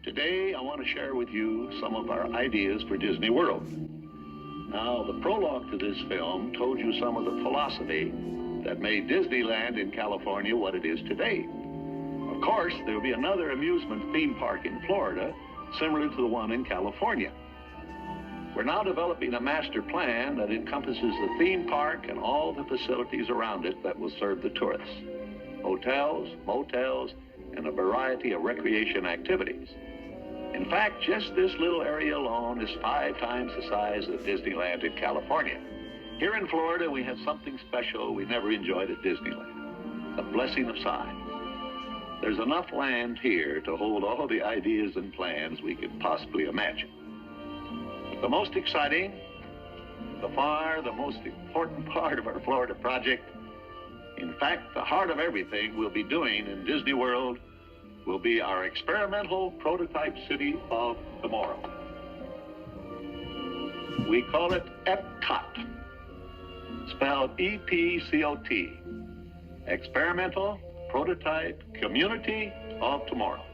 Today, I want to share with you some of our ideas for Disney World. Now, the prologue to this film told you some of the philosophy that made Disneyland in California what it is today. Of course, there will be another amusement theme park in Florida, similar to the one in California. We're now developing a master plan that encompasses the theme park and all the facilities around it that will serve the tourists. Hotels, motels, and a variety of recreation activities. In fact, just this little area alone is 5 times the size of Disneyland in California. Here in Florida, we have something special we never enjoyed at Disneyland, the blessing of size. There's enough land here to hold all the ideas and plans we could possibly imagine. But the most exciting, the most important part of our Florida project, in fact, the heart of everything we'll be doing in Disney World, will be our experimental prototype city of tomorrow. We call it Epcot, spelled E-P-C-O-T, Experimental Prototype Community of Tomorrow.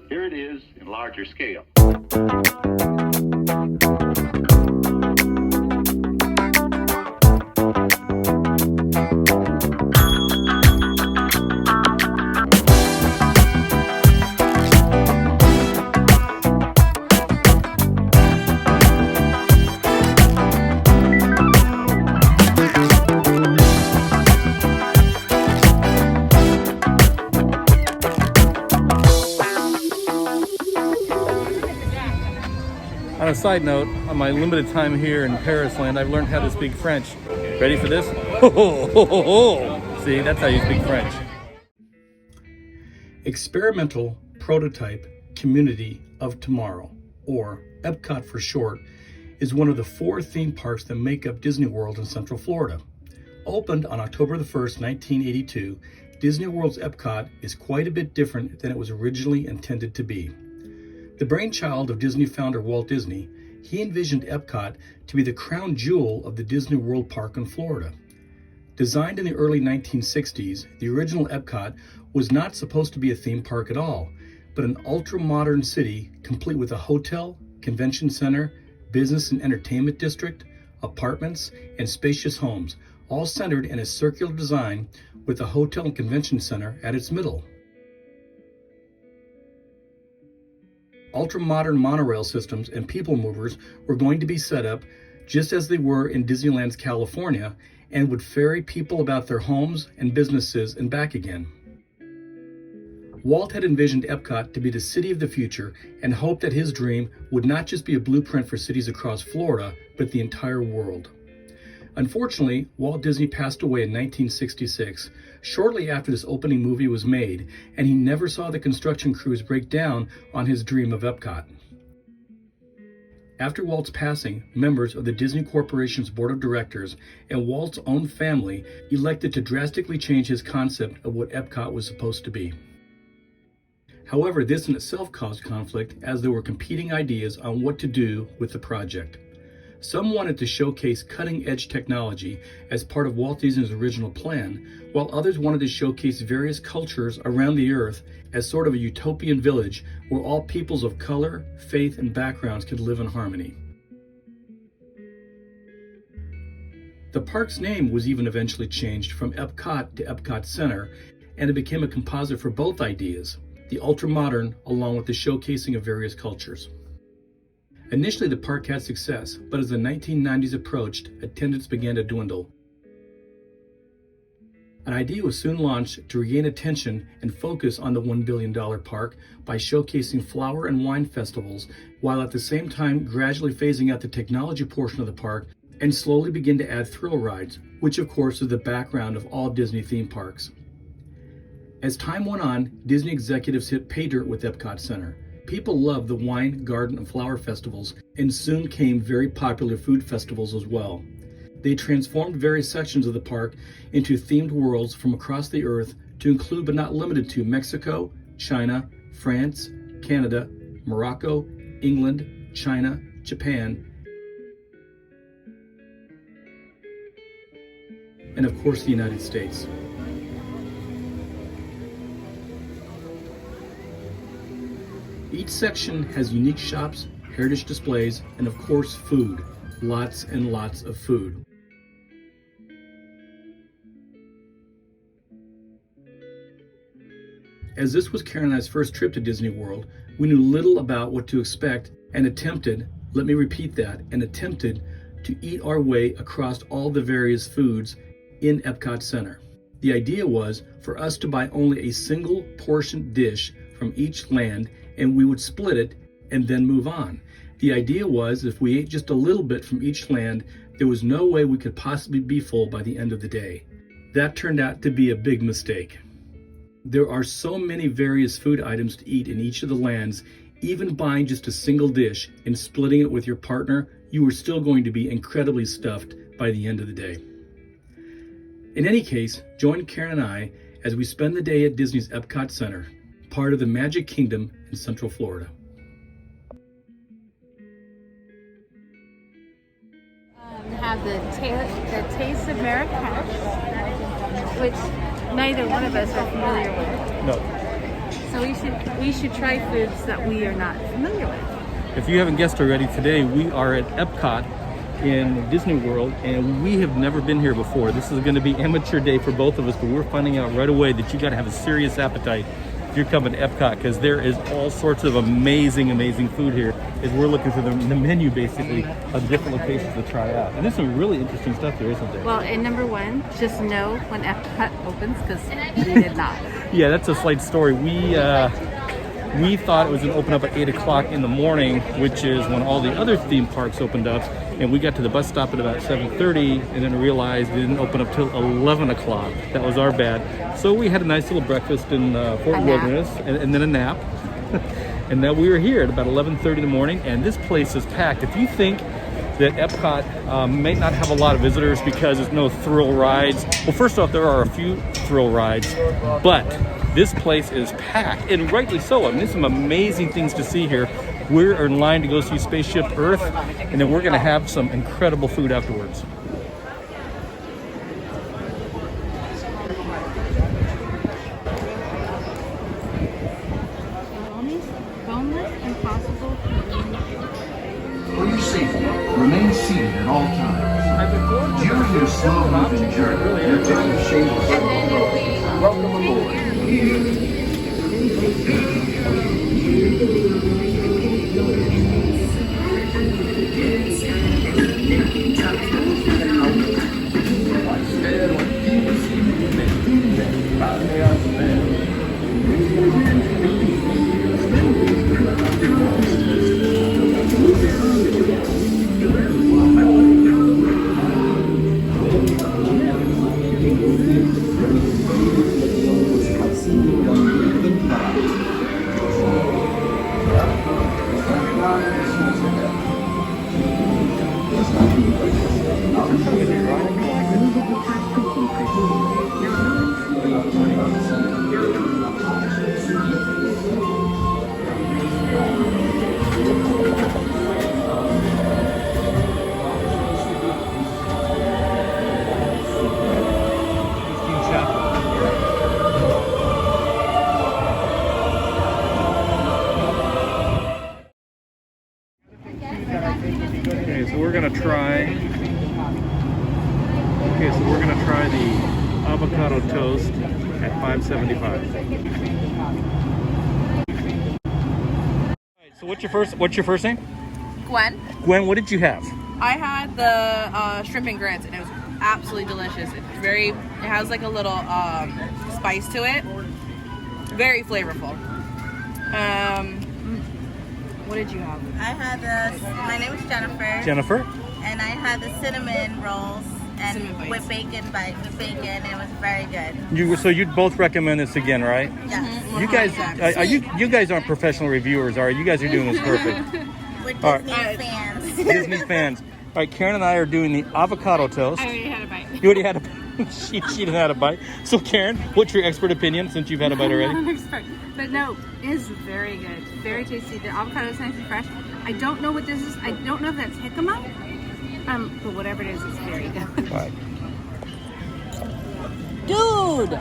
Here it is in larger scale. On a side note, on my limited time here in Parisland, I've learned how to speak French. Ready for this? Ho, ho, ho, ho, ho. See, that's how you speak French. Experimental Prototype Community of Tomorrow, or Epcot for short, is one of the 4 theme parks that make up Disney World in Central Florida. Opened on October the 1st, 1982, Disney World's Epcot is quite a bit different than it was originally intended to be. The brainchild of Disney founder Walt Disney, he envisioned Epcot to be the crown jewel of the Disney World Park in Florida. Designed in the early 1960s, the original Epcot was not supposed to be a theme park at all, but an ultra-modern city complete with a hotel, convention center, business and entertainment district, apartments, and spacious homes, all centered in a circular design with the hotel and convention center at its middle. Ultra-modern monorail systems and people movers were going to be set up just as they were in Disneyland's California and would ferry people about their homes and businesses and back again. Walt had envisioned Epcot to be the city of the future and hoped that his dream would not just be a blueprint for cities across Florida, but the entire world. Unfortunately, Walt Disney passed away in 1966, shortly after this opening movie was made, and he never saw the construction crews break down on his dream of Epcot. After Walt's passing, members of the Disney Corporation's board of directors and Walt's own family elected to drastically change his concept of what Epcot was supposed to be. However, this in itself caused conflict as there were competing ideas on what to do with the project. Some wanted to showcase cutting-edge technology as part of Walt Disney's original plan, while others wanted to showcase various cultures around the earth as sort of a utopian village where all peoples of color, faith, and backgrounds could live in harmony. The park's name was even eventually changed from Epcot to Epcot Center, and it became a composite for both ideas, the ultra-modern along with the showcasing of various cultures. Initially, the park had success, but as the 1990s approached, attendance began to dwindle. An idea was soon launched to regain attention and focus on the $1 billion park by showcasing flower and wine festivals, while at the same time gradually phasing out the technology portion of the park and slowly begin to add thrill rides, which of course is the background of all Disney theme parks. As time went on, Disney executives hit pay dirt with Epcot Center. People loved the wine, garden, and flower festivals, and soon came very popular food festivals as well. They transformed various sections of the park into themed worlds from across the earth to include but not limited to Mexico, China, France, Canada, Morocco, England, China, Japan, and of course the United States. Each section has unique shops, heritage displays, and of course food. Lots and lots of food. As this was Karen and I's first trip to Disney World, we knew little about what to expect and attempted, let me repeat that, and attempted to eat our way across all the various foods in Epcot Center. The idea was for us to buy only a single portion dish from each land, and we would split it and then move on. The idea was if we ate just a little bit from each land, there was no way we could possibly be full by the end of the day. That turned out to be a big mistake. There are so many various food items to eat in each of the lands, even buying just a single dish and splitting it with your partner, you are still going to be incredibly stuffed by the end of the day. In any case, join Karen and I as we spend the day at Disney's Epcot Center, part of the Magic Kingdom in Central Florida. Have the taste of Marrakesh, which neither one of us are familiar with. No. So we should try foods that we are not familiar with. If you haven't guessed already, today we are at Epcot in Disney World, and we have never been here before. This is going to be amateur day for both of us, but we're finding out right away that you got to have a serious appetite if you're coming to Epcot, because there is all sorts of amazing food here as we're looking through the menu basically of different locations to try out. And there's some really interesting stuff there, isn't there? Well, and number one, just know when Epcot opens, because we did not. Yeah, that's a slight story. We thought it was going to open up at 8 o'clock in the morning, which is when all the other theme parks opened up, and we got to the bus stop at about 7:30 and then realized it didn't open up till 11 o'clock. That was our bad. So we had a nice little breakfast in Fort Wilderness and then a nap. And now we were here at about 11:30 in the morning, and this place is packed. If you think that Epcot may not have a lot of visitors because there's no thrill rides, well, first off, there are a few thrill rides, but this place is packed, and rightly so. I mean, there's some amazing things to see here. We're in line to go see Spaceship Earth, and then we're going to have some incredible food afterwards. Boneless Impossible. For your safety, remain seated at all times. During your slow-moving journey, your ticket changes. Welcome aboard. We're gonna try the avocado toast at $5.75. So what's your first name? Gwen. Gwen, what did you have? I had the shrimp and grits, and it was absolutely delicious. It has like a little spice to it. Very flavorful. What did you have? I had my name is Jennifer. Jennifer? And I had the cinnamon rolls and Cinnamon with bacon bites. With bacon, it was very good. So you'd both recommend this again, right? Yes. You guys, you guys aren't professional reviewers, are you? You guys are doing this perfect. We're All Disney right. fans. Disney fans. All right, Karen and I are doing the avocado toast. I already had a bite. You already had a she didn't had a bite. So Karen, what's your expert opinion since you've had a bite already? I'm an expert. But no, it is very good. Very tasty. The avocado is nice and fresh. I don't know what this is. I don't know if that's jicama. But whatever it is, it's very good. All right. Dude,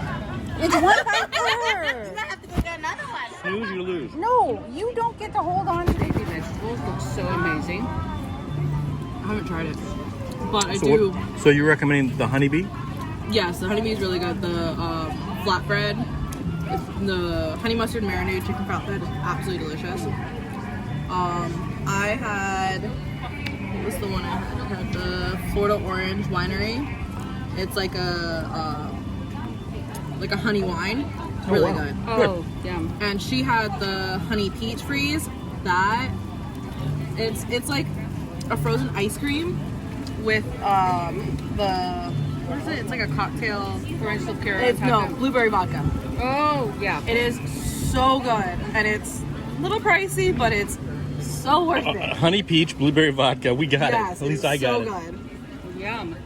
it's one for her. You might have to go get another one. snooze, you lose. No, you don't get to hold on to The vegetables look so amazing. I haven't tried it, but I do. So you're recommending the honeybee? Yes, the honeybee is really good. The flatbread, the honey mustard marinated chicken flatbread is absolutely delicious. I had, what was the one I had? I had the Florida Orange Winery. It's like a honey wine. It's really good. Oh, yum. And she had the honey peach freeze. That it's like a frozen ice cream with the, what is it? It's like a cocktail. Orange liqueur. It's blueberry vodka. Oh, yeah. It is so good, and it's a little pricey, but it's so worth it. Honey peach, blueberry vodka. We got it. Yes, At least I got it. so good. Yum.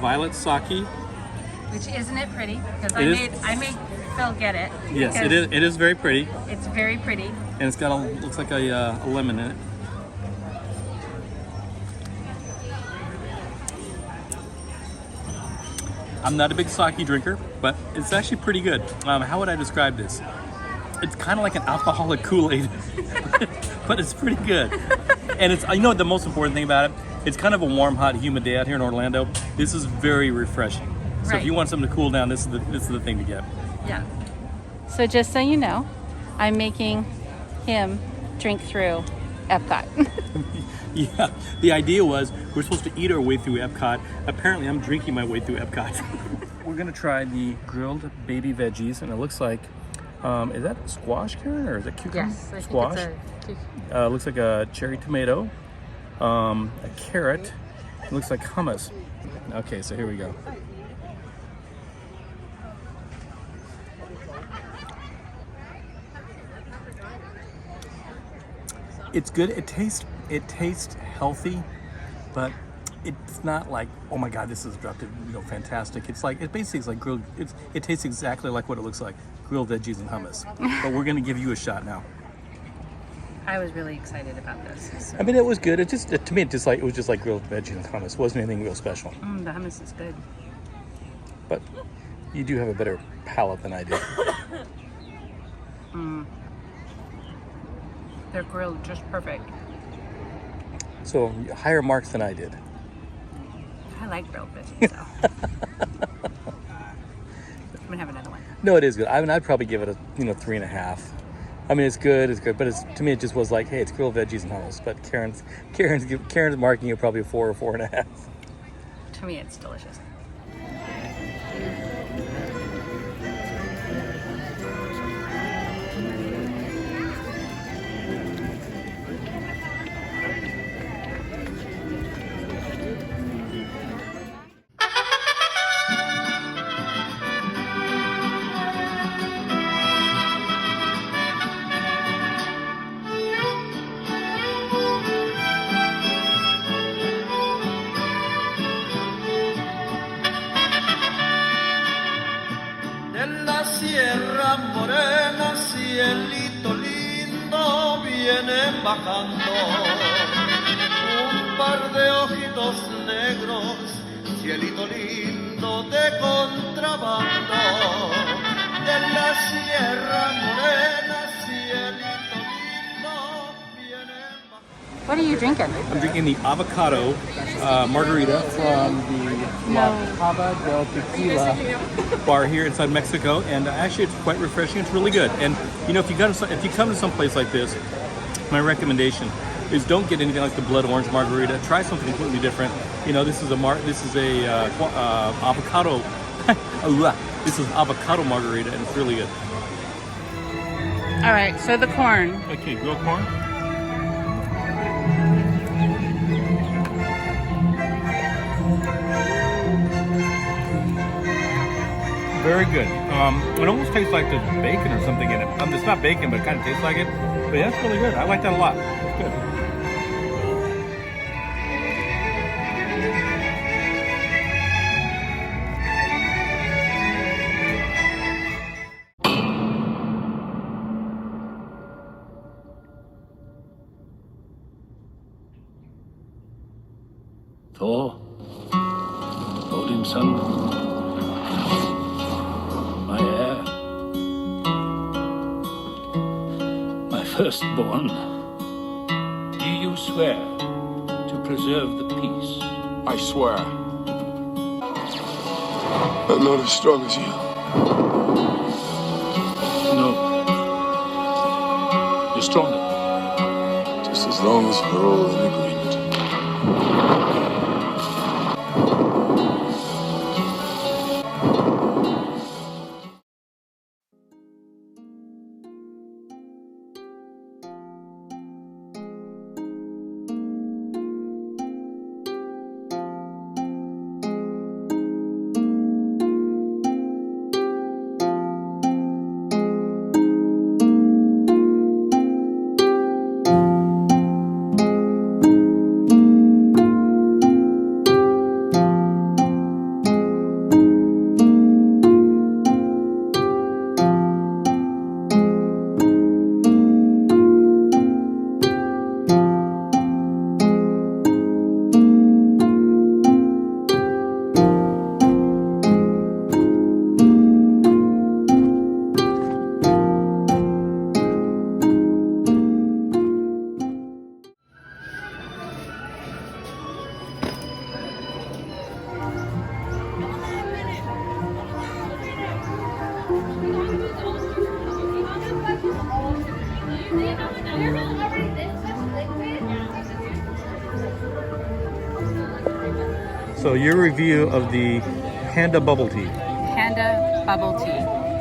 Violet sake. Which isn't it pretty? Because It I made Phil get it. Yes, because it is very pretty, It's very pretty. and it's got looks like a lemon in it. I'm not a big sake drinker, but it's actually pretty good. How would I describe this? It's kind of like an alcoholic Kool-Aid, but it's pretty good. And it's, you know, the most important thing about it, it's kind of a warm, hot, humid day out here in Orlando. This is very refreshing. So if you want something to cool down, this is the thing to get. Yeah. So just so you know, I'm making him drink through Epcot. Yeah, the idea was we're supposed to eat our way through Epcot. Apparently, I'm drinking my way through Epcot. We're gonna try the grilled baby veggies, and it looks like, is that squash, Karen, or is it cucumber? Yes, I squash. think it's a Looks like a cherry tomato, a carrot. It looks like hummus. Okay, so here we go. It's good. It tastes healthy, but it's not like, oh my God, this is fantastic. It's basically like grilled. It tastes exactly like what it looks like, grilled veggies and hummus. But we're gonna give you a shot now. I was really excited about this. So. I mean, it was good. To me, it was just like grilled veggies and hummus. It wasn't anything real special. The hummus is good. But you do have a better palate than I do. They're grilled just perfect. So higher marks than I did. I like grilled veggies, so. I'm gonna have another one. No, it is good. I mean, I'd probably give it a 3.5. I mean, it's good, but to me, it just was like, hey, it's grilled veggies and hummus. But Karen's marking it probably a 4 or 4.5. To me, it's delicious. Sierra Morena, cielito lindo, vienen bajando un par de ojitos negros, cielito lindo de contrabando. De la Sierra Morena, cielito lindo, vienen bajando. What are you drinking? I'm drinking the Avocado Margarita from the La Cava del Tequila bar here inside Mexico, and actually it's quite refreshing. It's really good. And if you come to some place like this, my recommendation is don't get anything like the blood orange margarita. Try something completely different. This is a avocado. This is avocado margarita, and it's really good. All right, so the corn. Okay, grilled corn. Very good. It almost tastes like there's bacon or something in it. It's not bacon, but it kind of tastes like it. But yeah, it's really good. I like that a lot. It's good. Thor, Odin's son. Firstborn, do you swear to preserve the peace? I swear. I'm not as strong as you. No. You're stronger. Just as long as we're all in agreement. So your review of the Panda Bubble Tea. Panda Bubble Tea.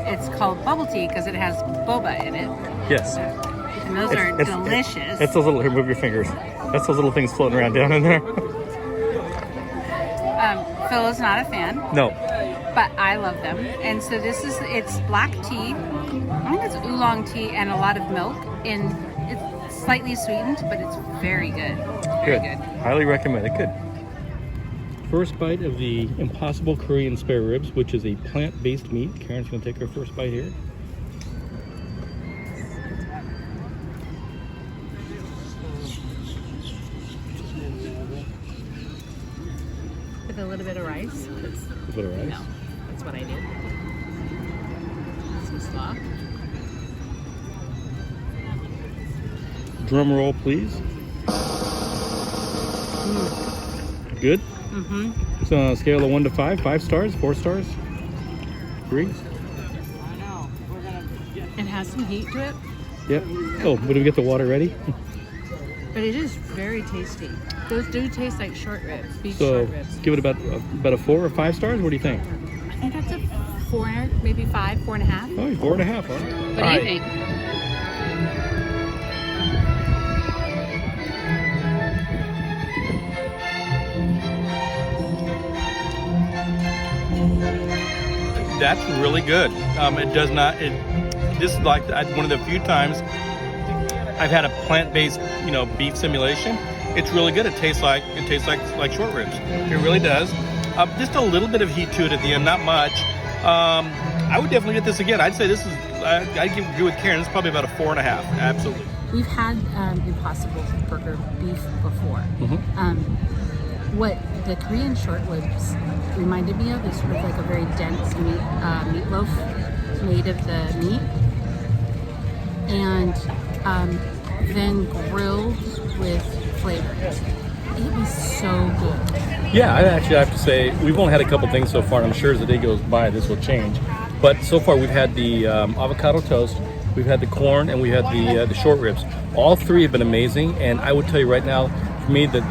It's called bubble tea because it has boba in it. Yes. And those are delicious. It's those little, here, move your fingers. That's those little things floating around down in there. Phil is not a fan. No. But I love them. And so it's black tea. I think it's oolong tea and a lot of milk. It's slightly sweetened, but it's very good. Very good. Highly recommend it. Good. First bite of the Impossible Korean spare ribs, which is a plant-based meat. Karen's going to take her first bite here. With a little bit of rice. A bit of rice. No, that's what I do. Some slaw. Drum roll, please. Good? Mm-hmm. So on a scale of 1 to 5, 5 stars, 4 stars, 3? It has some heat to it, Yep. Oh, would we get the water ready? but it is very tasty. Those do taste like short ribs, beef So short ribs. give it about a 4 or 5 stars. What do you think? I think that's a 4, maybe 5, 4.5. Oh, 4.5. Huh? What do you think? That's really good. It does not. This is like one of the few times I've had a plant-based, beef simulation. It's really good. It tastes like short ribs. It really does. Just a little bit of heat to it at the end, not much. I would definitely get this again. I'd say this is. I'd agree with Karen. This is probably about a 4.5. Absolutely. We've had Impossible Burger beef before. What the Korean short ribs reminded me of is sort of like a very dense meatloaf made of the meat, and then grilled with flavor. It was so good. Yeah, I actually have to say we've only had a couple things so far, and I'm sure as the day goes by this will change. But so far we've had the avocado toast, we've had the corn, and we had the short ribs. All three have been amazing, and I would tell you right now, for me, that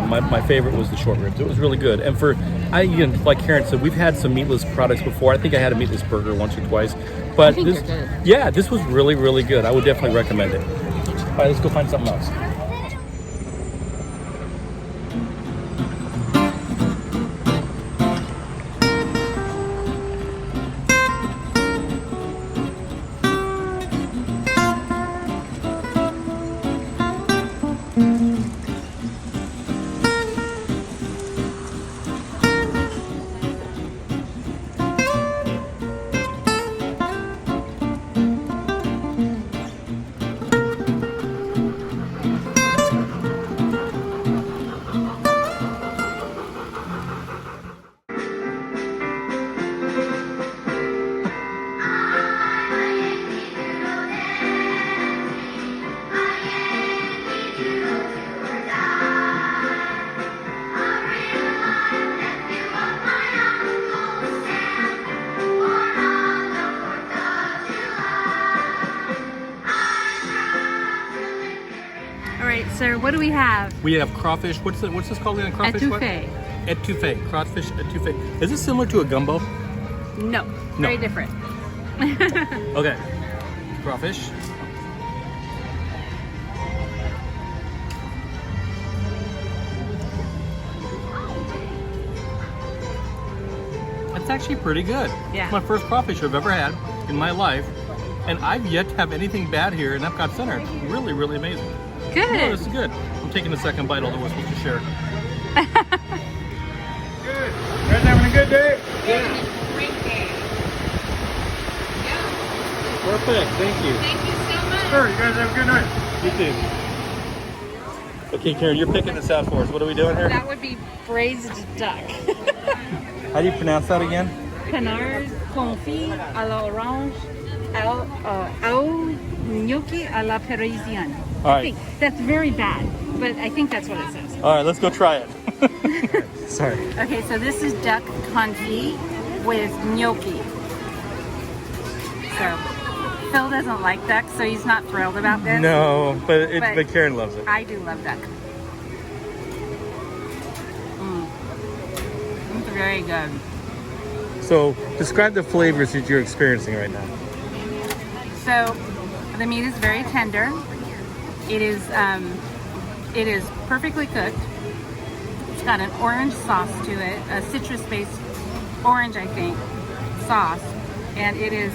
my favorite was the short ribs. It was really good. And like Karen said, we've had some meatless products before. I think I had a meatless burger once or twice. But this was really, really good. I would definitely recommend it. All right, let's go find something else. Sir, what do we have? We have crawfish. What's this called again? Crawfish Etouffee. What? Etouffee. Crawfish etouffee. Is this similar to a gumbo? No, very different. Okay. Crawfish. It's actually pretty good. Yeah. It's my first crawfish I've ever had in my life, and I've yet to have anything bad here in Epcot Center. It's really, really amazing. Good. Oh, this is good. I'm taking the second bite, although we're supposed to share. Good. You guys having a good day? Yeah. Great day. Perfect. Thank you. Thank you so much. Sure. You guys have a good night. You too. Okay, Karen, you're picking this out for us. What are we doing here? That would be braised duck. How do you pronounce that again? Canard confit à la orange, au gnocchi à la parisienne. All right. I think that's very bad, but I think that's what it says. All right, let's go try it. Sorry. Okay, so this is duck confit with gnocchi. So Phil doesn't like duck, so he's not thrilled about this. No, but Karen loves it. I do love duck. It's very good. So describe the flavors that you're experiencing right now. So the meat is very tender. It is perfectly cooked. It's got an orange sauce to it, a citrus-based orange, I think, sauce, and it is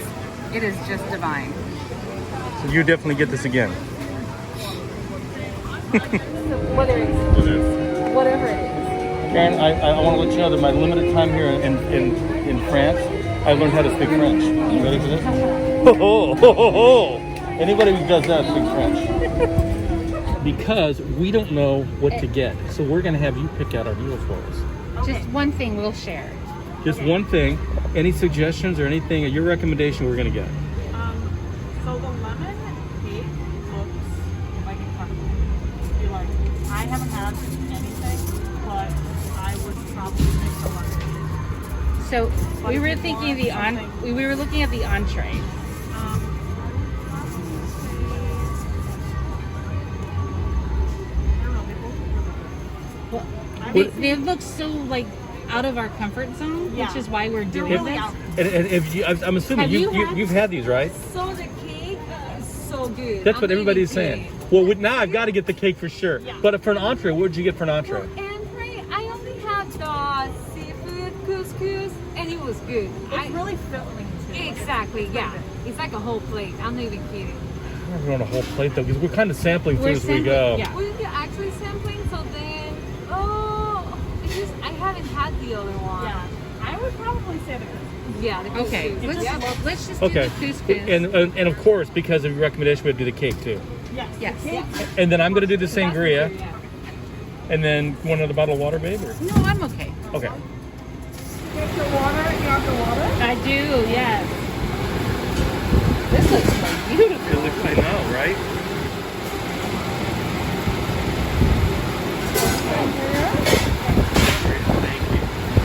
just divine. So you definitely get this again. Whether it's whatever it is. Karen, I want to let you know that my limited time here in France, I learned how to speak French. You ready for this? Anybody who does that speaks French. Because we don't know what to get, so we're going to have you pick out our meal for us. Just one thing we'll share. Just one thing. Any suggestions or anything, your recommendation we're going to get? So the lemon cake looks like incredible. I haven't had anything, but I would probably take the lemon. So we were thinking we were looking at the entree. They look so like out of our comfort zone, which is why we're doing this. And if you, I'm assuming you've had these, right? So the cake is so good. That's what everybody's saying. Well, now I've got to get the cake for sure. Yeah. But for an entree, what would you get for an entree? For entree, I only had the seafood couscous, and it was good. It's really filling too. Exactly, yeah. It's like a whole plate. I'm not even kidding. We're on a whole plate though, because we're kind of sampling food as we go. Yeah. Well, you're actually sampling, so then, I haven't had the other one. Yeah, I would probably say the couscous. Yeah, the couscous. Okay, let's just do the couscous. And of course, because of your recommendation, we'd do the cake too. Yes. And then I'm going to do the sangria. And then one another bottle of water, babe? Or? No, I'm okay. Okay. Get your water. You have the water? I do, yes. This looks so beautiful. It looks, I know, right?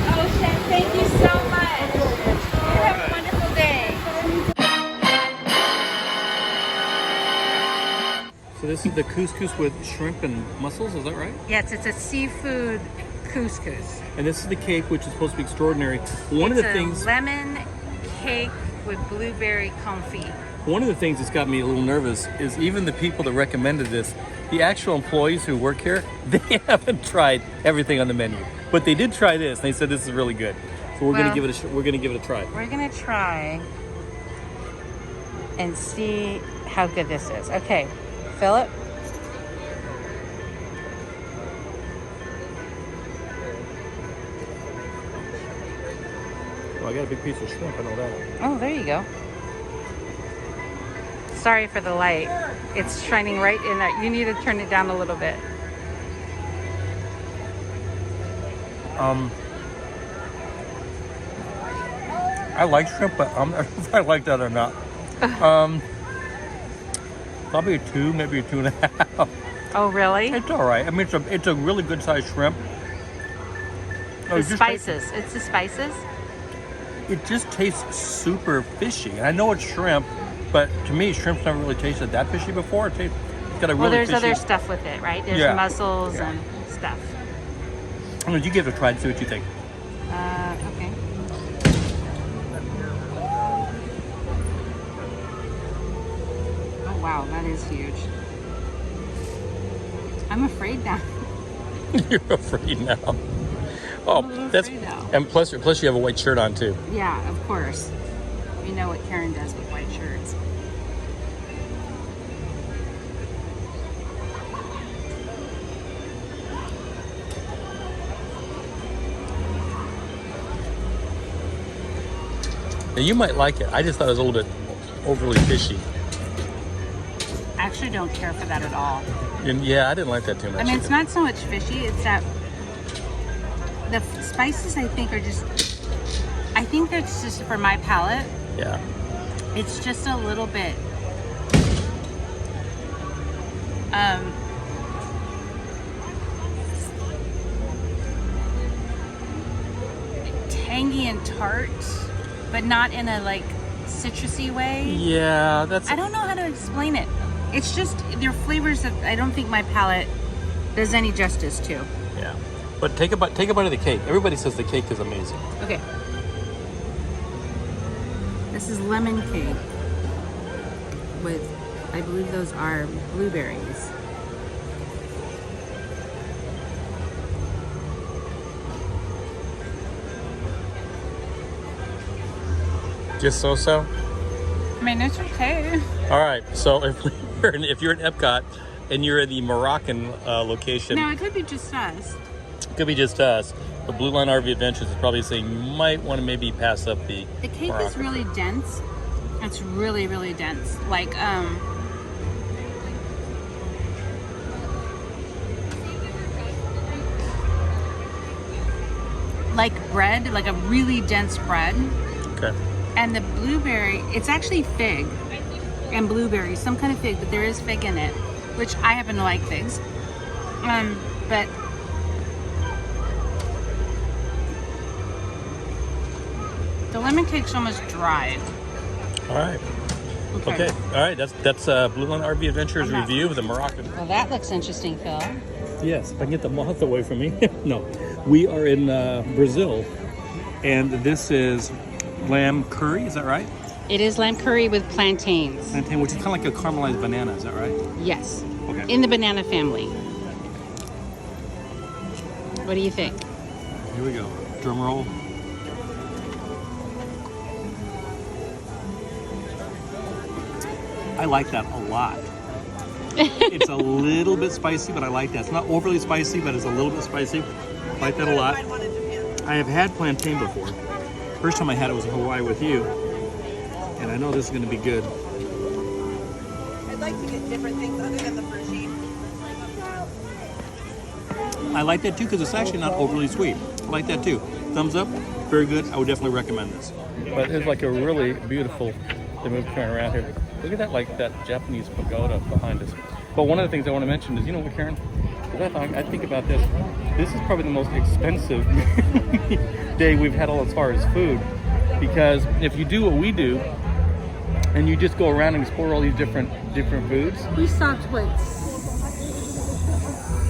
Oh, Chef, thank you so much. You have a wonderful day. So this is the couscous with shrimp and mussels, is that right? Yes, it's a seafood couscous. And this is the cake, which is supposed to be extraordinary. One of the things, lemon cake with blueberry confit. one of the things that's got me a little nervous is even the people that recommended this, the actual employees who work here, they haven't tried everything on the menu, but they did try this, and they said this is really good. So we're gonna give it a try. We're gonna try and see how good this is. Okay, Philip. Oh, I got a big piece of shrimp. I know that. Oh, there you go. Sorry for the light. It's shining right in there. You need to turn it down a little bit. I like shrimp, but I'm not sure if I like that or not. Probably a 2, maybe a 2.5. Oh, really? It's all right. I mean, it's a really good sized shrimp. The spices. It's the spices. It just tastes super fishy. And I know it's shrimp, but to me, shrimp's never really tasted that fishy before. It's got a really there's fishy... other stuff with it, right? There's mussels and stuff. I'm gonna give it a try and see what you think. Okay. Oh wow, that is huge. I'm afraid now. You're afraid now. Oh, that's now. And plus you have a white shirt on too. Yeah, of course. You know what Karen does with white shirts. Now, you might like it. I just thought it was a little bit overly fishy. I actually don't care for that at all. And yeah, I didn't like that too much. I mean, it's not so much fishy. It's that the spices, I think, are just... I think that's just for my palate. Yeah. It's just a little bit... tangy and tart, but not in a like citrusy way. Yeah, that's... I don't know how to explain it. It's just their flavors that I don't think my palate does any justice to. Yeah, but take a bite of the cake. Everybody says the cake is amazing. Okay. This is lemon cake with, I believe those are blueberries. Just so? I mean, it's okay. All right, so if you're in Epcot, and you're in the Moroccan location. No, it could be just us. Could be just us. But Blue Line RV Adventures is probably saying you might want to maybe pass up the cake Moroccan. is really dense. It's really, really dense. Like, bread, like a really dense bread. Okay. And the blueberry, it's actually fig and blueberry, some kind of fig, but there is fig in it, which I happen to like figs. But the lemon cake's almost dry. All right. Okay. All right. That's Blue Line RV Adventures review of the Moroccan. Well, that looks interesting, Phil. Yes, if I can get the moth away from me. No, we are in Brazil, and this is lamb curry. Is that right? It is lamb curry with plantains. Plantain, which is kind of like a caramelized banana. Is that right? Yes. Okay. In the banana family. What do you think? Here we go. Drum roll. I like that a lot. It's a little bit spicy, but I like that. It's not overly spicy, but it's a little bit spicy. I like that a lot. I have had plantain before. First time I had it was in Hawaii with you, and I know this is going to be good. I'd like to get different things other than the protein. I like that too because it's actually not overly sweet. I like that too. Thumbs up, very good. I would definitely recommend this. But it's like a really beautiful. They move around here. Look at that, like that Japanese pagoda behind us. But one of the things I want to mention is, you know what, Karen? I think about this. This is probably the most expensive day we've had as far as food. Because if you do what we do, and you just go around and explore all these different foods. We stopped, what,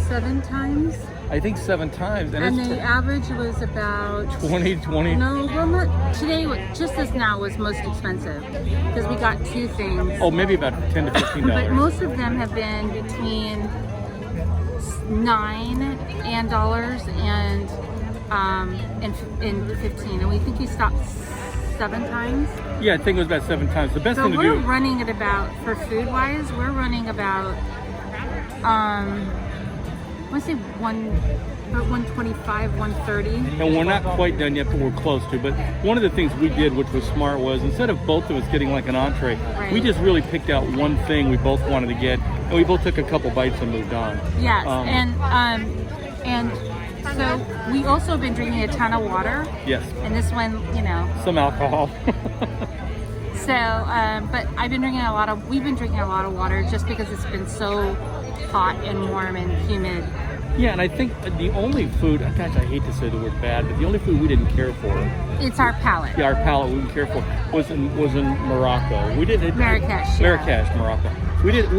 7 times? I think 7 times. And the average was about 20. No, well, not today. Just as now was most expensive because we got 2 things. Oh, maybe about $10 to $15. But most of them have been between $9 and 15, and we think we stopped 7 times. Yeah, I think it was about 7 times. The best so thing to do. we're running at about, for food wise, we're running about I want to say 125, 130. And we're not quite done yet, but we're close to. But one of the things we did, which was smart, was instead of both of us getting like an entree, we just really picked out one thing we both wanted to get, and we both took a couple bites and moved on. Yes, and so we also have been drinking a ton of water. Yes. And this one, you know. Some alcohol. So, but we've been drinking a lot of water just because it's been so hot and warm and humid. Yeah, and I think the only food, gosh, I hate to say the word bad, but the only food we didn't care for. It's our palate. Yeah, our palate we didn't care for was in Morocco. We didn't. Marrakesh. Marrakesh, Morocco. We didn't.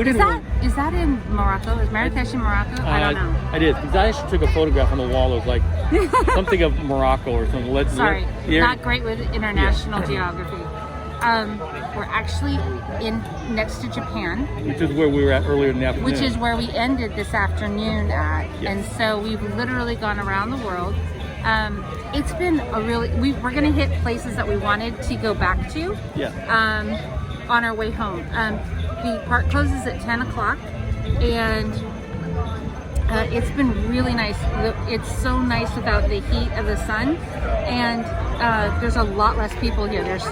Is that in Morocco? Is Marrakesh in Morocco? I don't know. I did. Because I actually took a photograph on the wall. It was like something of Morocco or something. Not great with international geography. We're actually next to Japan, which is where we were at earlier in the afternoon. Which is where we ended this afternoon at, and so we've literally gone around the world. It's been we're going to hit places that we wanted to go back to. Yeah. On our way home. The park closes at 10 o'clock, and it's been really nice. It's so nice without the heat of the sun, and there's a lot less people here. There's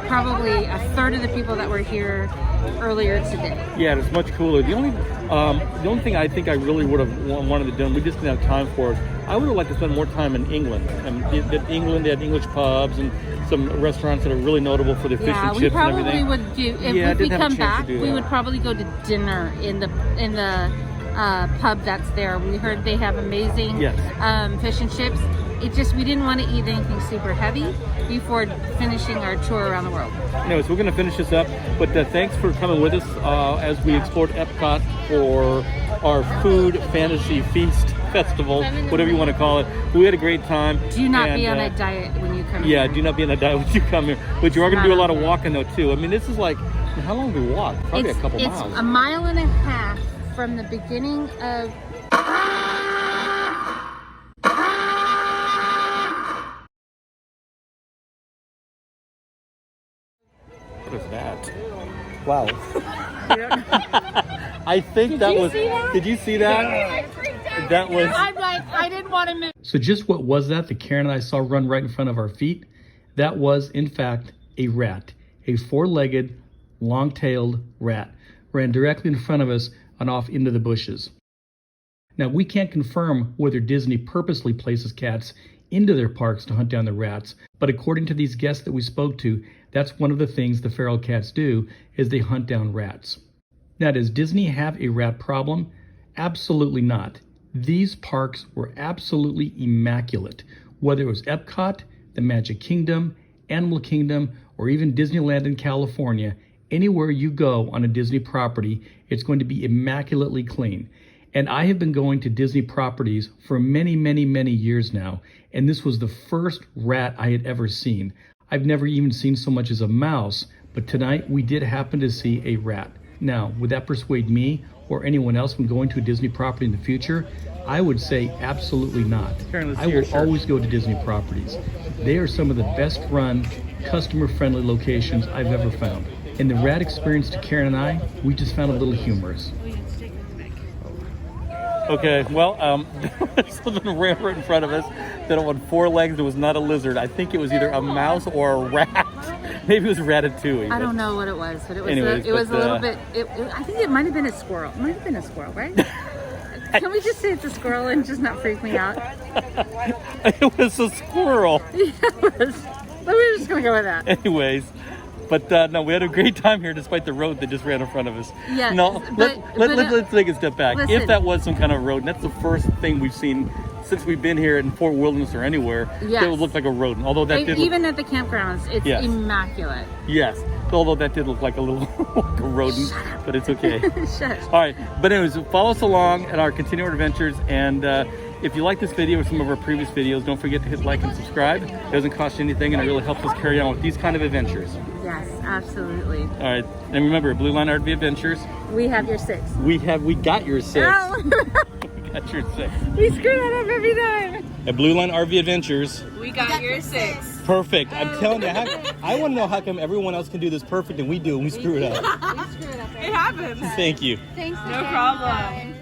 probably a third of the people that were here earlier today. Yeah, it's much cooler. The only thing I think I really would have wanted to do, we just didn't have time for it. I would have liked to spend more time in England. They had English pubs and some restaurants that are really notable for their fish and chips and everything. Yeah, we probably would do. If we come back, we would probably go to dinner in the pub that's there. We heard they have amazing fish and chips. We didn't want to eat anything super heavy before finishing our tour around the world. Anyway, so we're going to finish this up, but thanks for coming with us as we explored Epcot for our food fantasy feast festival, whatever you want to call it. We had a great time. Do not be on a diet when you come here. Yeah, do not be on a diet when you come here. But you are going to do a lot of walking though too. I mean, this is like, how long do we walk? Probably a couple miles. It's a mile and a half from the beginning of... What is that? Wow. I think that was. Did you see that? That was. I'm like, I didn't want to miss. So just what was that Karen and I saw run right in front of our feet? That was, in fact, a rat. A four-legged, long-tailed rat ran directly in front of us and off into the bushes. Now, we can't confirm whether Disney purposely places cats into their parks to hunt down the rats, but according to these guests that we spoke to, that's one of the things the feral cats do, is they hunt down rats. Now, does Disney have a rat problem? Absolutely not. These parks were absolutely immaculate. Whether it was Epcot, the Magic Kingdom, Animal Kingdom, or even Disneyland in California, anywhere you go on a Disney property, it's going to be immaculately clean. And I have been going to Disney properties for many, many, many years now, and this was the first rat I had ever seen. I've never even seen so much as a mouse, but tonight we did happen to see a rat. Now, would that persuade me or anyone else from going to a Disney property in the future? I would say absolutely not. Karen, I will always go to Disney properties. They are some of the best run, customer-friendly locations I've ever found. And the rat experience to Karen and I, we just found a little humorous. Okay, well, something ran right in front of us that on four legs. It was not a lizard. I think it was either a mouse or a rat. Maybe it was Ratatouille. I don't know what it was, but it was Anyways, it was a little bit. I think it might have been a squirrel. It might have been a squirrel, right? Can we just say it's a squirrel and just not freak me out? It was a squirrel. Yeah, it was. We're just gonna go with that. Anyways, but no, we had a great time here despite the road that just ran in front of us. Yeah. No, let's take a step back. Listen. If that was some kind of road, and that's the first thing we've seen since we've been here in Fort Wilderness or anywhere, Yes. that would look like a rodent. Although that did Even at the campgrounds, it's Yes. immaculate. Yes, although that did look like a little like a rodent, but it's okay. Shut. All right, but anyways, follow us along in our continued adventures, and if you like this video or some of our previous videos, don't forget to hit like and subscribe. It doesn't cost you anything, and it really helps us carry on with these kind of adventures. Yes, absolutely. All right, and remember, Blue Line RV Adventures. We have your 6. We got your 6. Ow. We got your 6. We screw that up every time. At Blue Line RV Adventures. We got your 6. Perfect. I'm telling you, I want to know how come everyone else can do this perfect and we do, and we screw it up. It happens. Thank you. Thanks. No problem.